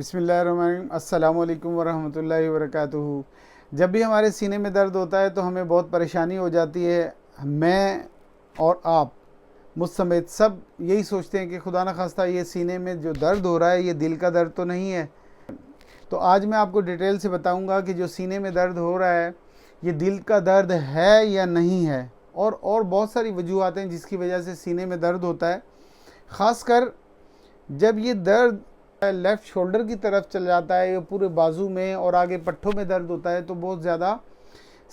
बिस्मिल्लाहिर्रहमानिर्रहीम। अस्सलामुअलैकुम वरहमतुल्लाहि वबरकातुहू। जब भी हमारे सीने में दर्द होता है तो हमें बहुत परेशानी हो जाती है। मैं और आप मुझ समेत सब यही सोचते हैं कि खुदा न खास्ता ये सीने में जो दर्द हो रहा है ये दिल का दर्द तो नहीं है। तो आज मैं आपको डिटेल से बताऊंगा कि जो सीने में दर्द हो रहा है ये दिल का दर्द है या नहीं है, और बहुत सारी वजूहत हैं जिसकी वजह से सीने में दर्द होता है। ख़ासकर जब ये दर्द लेफ़्ट शोल्डर की तरफ चल जाता है, ये पूरे बाजू में और आगे पट्ठों में दर्द होता है तो बहुत ज़्यादा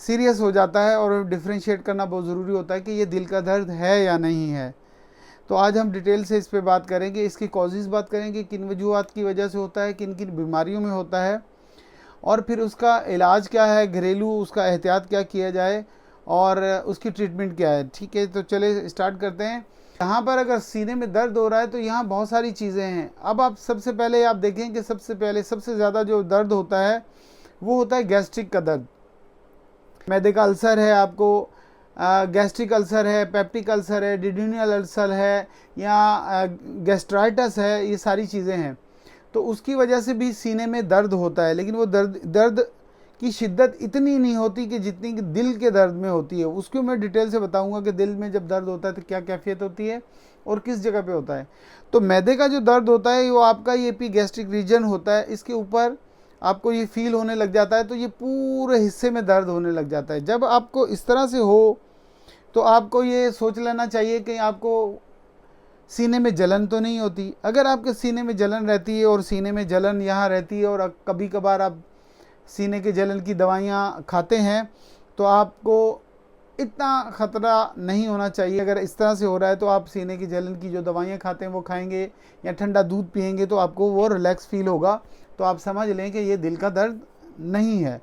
सीरियस हो जाता है और डिफ्रेंशिएट करना बहुत ज़रूरी होता है कि ये दिल का दर्द है या नहीं है। तो आज हम डिटेल से इस पे बात करेंगे, इसकी कॉजेज़ बात करेंगे, किन वजूहत की वजह से होता है, किन किन बीमारियों में होता है, और फिर उसका इलाज क्या है, घरेलू उसका एहतियात क्या किया जाए और उसकी ट्रीटमेंट क्या है। ठीक है, तो चले स्टार्ट करते हैं। यहाँ पर अगर सीने में दर्द हो रहा है तो यहाँ बहुत सारी चीज़ें हैं। अब आप सबसे पहले आप देखें कि सबसे ज़्यादा जो दर्द होता है वो होता है गैस्ट्रिक का दर्द। मैदे का अल्सर है, आपको गैस्ट्रिक अल्सर है, पेप्टिक अल्सर है, डिड्यूनियल अल्सर है या गैस्ट्राइटिस है, ये सारी चीज़ें हैं। तो उसकी वजह से भी सीने में दर्द होता है, लेकिन वो दर्द की शिद्दत इतनी नहीं होती कि जितनी कि दिल के दर्द में होती है। उसको मैं डिटेल से बताऊंगा कि दिल में जब दर्द होता है तो क्या कैफियत होती है और किस जगह पे होता है। तो मैदे का जो दर्द होता है वो आपका ये एपिगैस्ट्रिक रीजन होता है, इसके ऊपर आपको ये फील होने लग जाता है तो ये पूरे हिस्से में दर्द होने लग जाता है। जब आपको इस तरह से हो तो आपको ये सोच लेना चाहिए कि आपको सीने में जलन तो नहीं होती। अगर आपके सीने में जलन रहती है और सीने में जलन यहाँ रहती है और कभी कभार आप सीने के जलन की दवाइयाँ खाते हैं तो आपको इतना ख़तरा नहीं होना चाहिए। अगर इस तरह से हो रहा है तो आप सीने की जलन की जो दवाइयाँ खाते हैं वो खाएंगे या ठंडा दूध पिएंगे तो आपको वो रिलैक्स फील होगा, तो आप समझ लें कि ये दिल का दर्द नहीं है।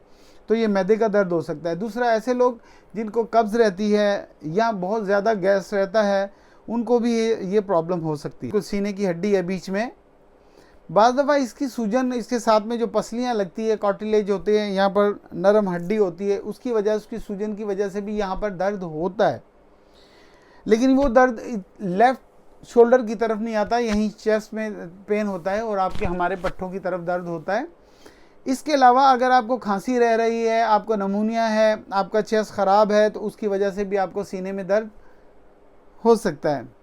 तो ये मैदे का दर्द हो सकता है। दूसरा, ऐसे लोग जिनको कब्ज़ रहती है या बहुत ज़्यादा गैस रहता है उनको भी ये प्रॉब्लम हो सकती है। तो सीने की हड्डी है बीच में, बाज़ दफ़ा इसकी सूजन, इसके साथ में जो पसलियाँ लगती है, कार्टिलेज होते हैं, यहाँ पर नरम हड्डी होती है, उसकी वजह, उसकी सूजन की वजह से भी यहाँ पर दर्द होता है। लेकिन वो दर्द लेफ़्ट शोल्डर की तरफ नहीं आता, यहीं चेस्ट में पेन होता है और आपके हमारे पट्ठों की तरफ दर्द होता है। इसके अलावा अगर आपको खांसी रह रही है, आपको नमूनिया है, आपका चेस्ट ख़राब है, तो उसकी वजह से भी आपको सीने में दर्द हो सकता है।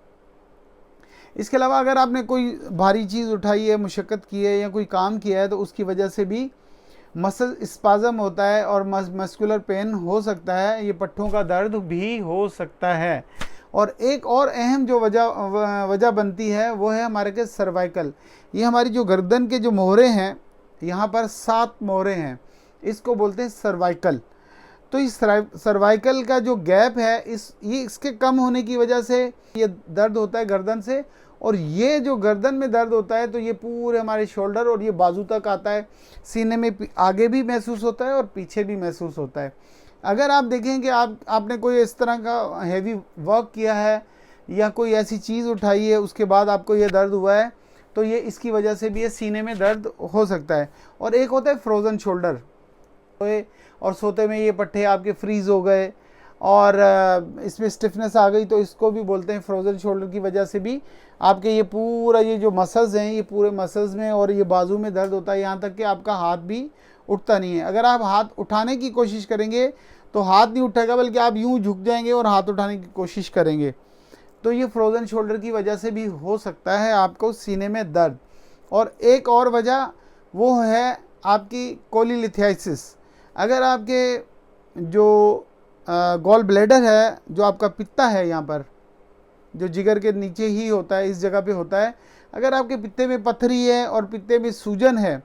इसके अलावा अगर आपने कोई भारी चीज़ उठाई है, मुशक्क़त की है या कोई काम किया है तो उसकी वजह से भी मसल स्पाज़म होता है और मस्कुलर पेन हो सकता है, ये पट्ठों का दर्द भी हो सकता है। और एक और अहम जो वजह बनती है वो है हमारे के सर्वाइकल। ये हमारी जो गर्दन के जो मोहरे हैं, यहाँ पर 7 मोहरे हैं, इसको बोलते हैं सर्वाइकल। तो इस सर्वाइकल का जो गैप है इसके कम होने की वजह से ये दर्द होता है गर्दन से। और ये जो गर्दन में दर्द होता है तो ये पूरे हमारे शोल्डर और ये बाजू तक आता है। सीने में आगे भी महसूस होता है और पीछे भी महसूस होता है। अगर आप देखें कि आपने कोई इस तरह का हैवी वर्क किया है या कोई ऐसी चीज़ उठाई है उसके बाद आपको ये दर्द हुआ है तो ये इसकी वजह से भी ये सीने में दर्द हो सकता है। और एक होता है फ्रोज़न शोल्डर, और सोते में ये पट्टे आपके फ्रीज़ हो गए और इसमें स्टिफनेस आ गई तो इसको भी बोलते हैं फ्रोज़न शोल्डर की वजह से भी आपके ये पूरा ये जो मसल्स हैं ये पूरे मसल्स में और ये बाजू में दर्द होता है, यहाँ तक कि आपका हाथ भी उठता नहीं है। अगर आप हाथ उठाने की कोशिश करेंगे तो हाथ नहीं उठेगा, बल्कि आप यूँ झुक जाएंगे और हाथ उठाने की कोशिश करेंगे। तो ये फ्रोज़न शोल्डर की वजह से भी हो सकता है आपको सीने में दर्द। और एक और वजह वो है आपकी कोलीलिथियासिस। अगर आपके जो गॉल ब्लैडर है, जो आपका पित्ता है, यहाँ पर जो जिगर के नीचे ही होता है, इस जगह पे होता है, अगर आपके पित्ते में पथरी है और पित्ते में सूजन है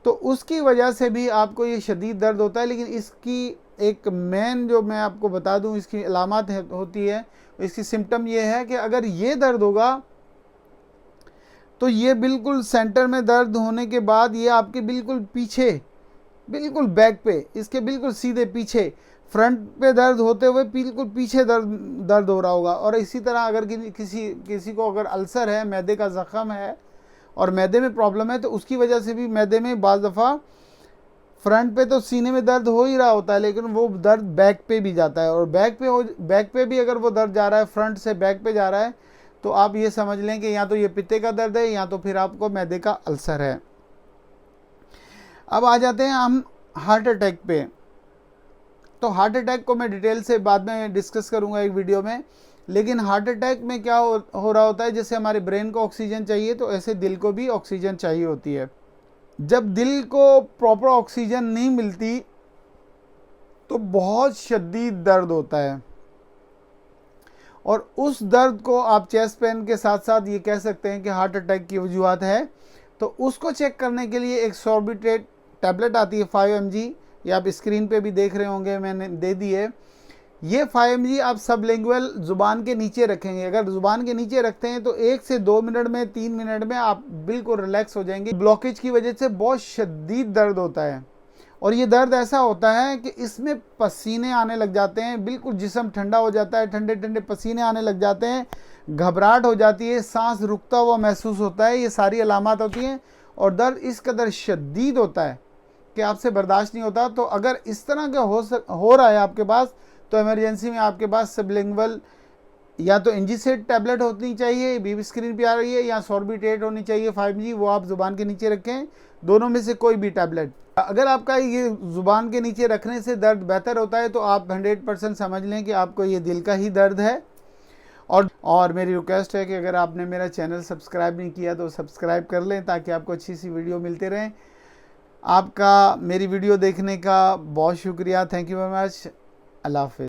तो उसकी वजह से भी आपको ये शदीद दर्द होता है। लेकिन इसकी एक मेन जो मैं आपको बता दूं इसकी अलामत होती है, इसकी सिम्टम ये है कि अगर ये दर्द होगा तो ये बिल्कुल सेंटर में दर्द होने के बाद ये आपके बिल्कुल पीछे, बिल्कुल बैक पे, इसके बिल्कुल सीधे पीछे, फ्रंट पे दर्द होते हुए बिल्कुल पीछे दर्द हो रहा होगा। और इसी तरह अगर किसी को अगर अल्सर है, मैदे का ज़ख़म है और मैदे में प्रॉब्लम है तो उसकी वजह से भी मैदे में बाज़ दफ़ा फ्रंट पे तो सीने में दर्द हो ही रहा होता है लेकिन वो दर्द बैक पे भी जाता है। और बैक पे भी अगर वो दर्द जा रहा है, फ्रंट से बैक पे जा रहा है, तो आप ये समझ लें कि या तो ये पित्ते का दर्द है या तो फिर आपको मैदे का अल्सर है। अब आ जाते हैं हम हार्ट अटैक पे। तो हार्ट अटैक को मैं डिटेल से बाद में डिस्कस करूंगा एक वीडियो में, लेकिन हार्ट अटैक में क्या हो रहा होता है, जैसे हमारे ब्रेन को ऑक्सीजन चाहिए तो ऐसे दिल को भी ऑक्सीजन चाहिए होती है। जब दिल को प्रॉपर ऑक्सीजन नहीं मिलती तो बहुत शदीद दर्द होता है, और उस दर्द को आप चेस्ट पेन के साथ साथ ये कह सकते हैं कि हार्ट अटैक की वजूहत है। तो उसको चेक करने के लिए एक सॉर्बिट्रेट टैबलेट आती है 5 mg, ये आप स्क्रीन पे भी देख रहे होंगे, मैंने दे दी है। ये 5 mg आप सबलिंगुअल ज़ुबान के नीचे रखेंगे। अगर ज़ुबान के नीचे रखते हैं तो 1 से 2 मिनट में, 3 मिनट में आप बिल्कुल रिलैक्स हो जाएंगे। ब्लॉकेज की वजह से बहुत शदीद दर्द होता है, और ये दर्द ऐसा होता है कि इसमें पसीने आने लग जाते हैं, बिल्कुल जिस्म ठंडा हो जाता है, ठंडे ठंडे पसीने आने लग जाते हैं, घबराहट हो जाती है, सांस रुकता हुआ महसूस होता है। ये सारी अलामत होती हैं, और दर्द इस कदर शदीद होता है कि आपसे बर्दाश्त नहीं होता। तो अगर इस तरह का हो रहा है आपके पास, तो इमरजेंसी में आपके पास सबलिंगुअल या तो इंजीसेट टैबलेट होनी चाहिए, बीबी स्क्रीन पे आ रही है, या सॉर्बिट्रेट होनी चाहिए 5 mg, वो आप ज़ुबान के नीचे रखें, दोनों में से कोई भी टैबलेट। अगर आपका ये ज़ुबान के नीचे रखने से दर्द बेहतर होता है तो आप 100% समझ लें कि आपको ये दिल का ही दर्द है। और मेरी रिक्वेस्ट है कि अगर आपने मेरा चैनल सब्सक्राइब नहीं किया तो सब्सक्राइब कर लें, ताकि आपको अच्छी सी वीडियो मिलते रहें। आपका मेरी वीडियो देखने का बहुत शुक्रिया, थैंक यू वेरी मच, अल्लाह हाफ़िज़।